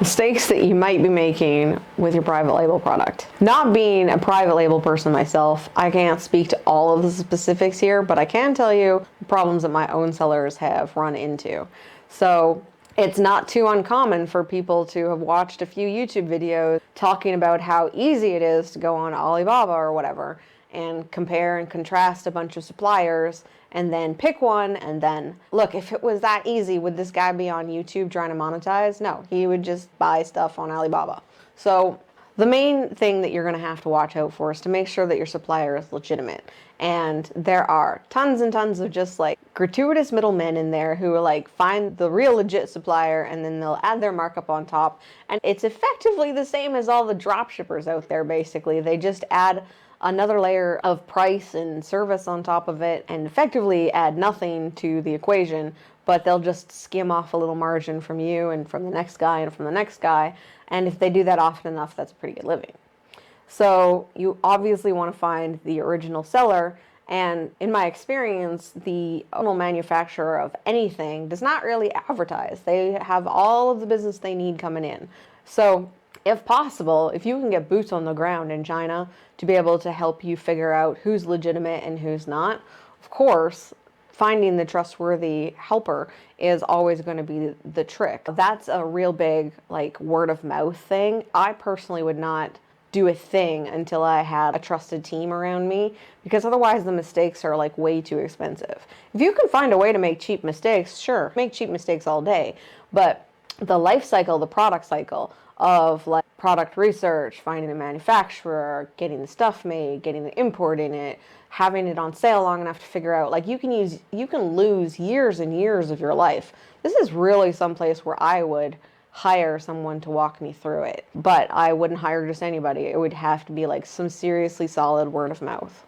Mistakes that you might be making with your private label product. Not being a private label person myself, I can't speak to all of the specifics here, but I can tell you the problems that my own sellers have run into. So it's not too uncommon for people to have watched a few YouTube videos talking about how easy it is to go on Alibaba or whatever and compare and contrast a bunch of suppliers and then pick one and then look, if it was that easy, would this guy be on YouTube trying to monetize? No, he would just buy stuff on Alibaba. So the main thing that you're going to have to watch out for is to make sure that your supplier is legitimate. And there are tons and tons of just like gratuitous middlemen in there who are like find the real legit supplier and then they'll add their markup on top. And it's effectively the same as all the drop shippers out there basically. They just add another layer of price and service on top of it and effectively add nothing to the equation, but they'll just skim off a little margin from you and from the next guy and from the next guy. And if they do that often enough, that's a pretty good living. So you obviously want to find the original seller. And in my experience, the original manufacturer of anything does not really advertise. They have all of the business they need coming in. So if possible, if you can get boots on the ground in China to be able to help you figure out who's legitimate and who's not, of course, finding the trustworthy helper is always going to be the trick. That's a real big like word of mouth thing. I personally would not do a thing until I had a trusted team around me, because otherwise the mistakes are like way too expensive. If you can find a way to make cheap mistakes, sure, make cheap mistakes all day, but the life cycle, the product cycle of like product research, finding a manufacturer, getting the stuff made, getting the import in it, having it on sale long enough to figure out, like you can lose years and years of your life. This is really someplace where I would hire someone to walk me through it, but I wouldn't hire just anybody. It would have to be like some seriously solid word of mouth.